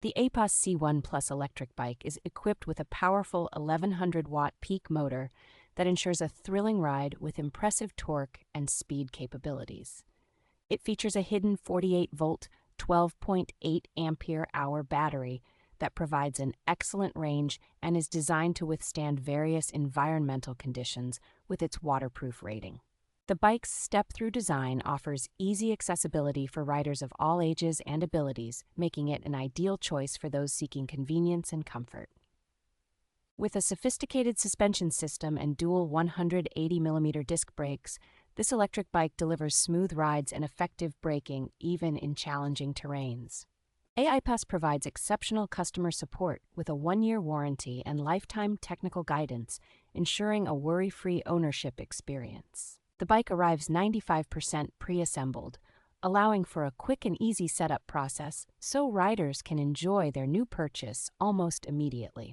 The Aipas C1 Plus electric bike is equipped with a powerful 1100-watt peak motor that ensures a thrilling ride with impressive torque and speed capabilities. It features a hidden 48-volt, 12.8 ampere-hour battery that provides an excellent range and is designed to withstand various environmental conditions with its waterproof rating. The bike's step-through design offers easy accessibility for riders of all ages and abilities, making it an ideal choice for those seeking convenience and comfort. With a sophisticated suspension system and dual 180mm disc brakes, this electric bike delivers smooth rides and effective braking even in challenging terrains. Aipas provides exceptional customer support with a 1-year warranty and lifetime technical guidance, ensuring a worry-free ownership experience. The bike arrives 95% pre-assembled, allowing for a quick and easy setup process so riders can enjoy their new purchase almost immediately.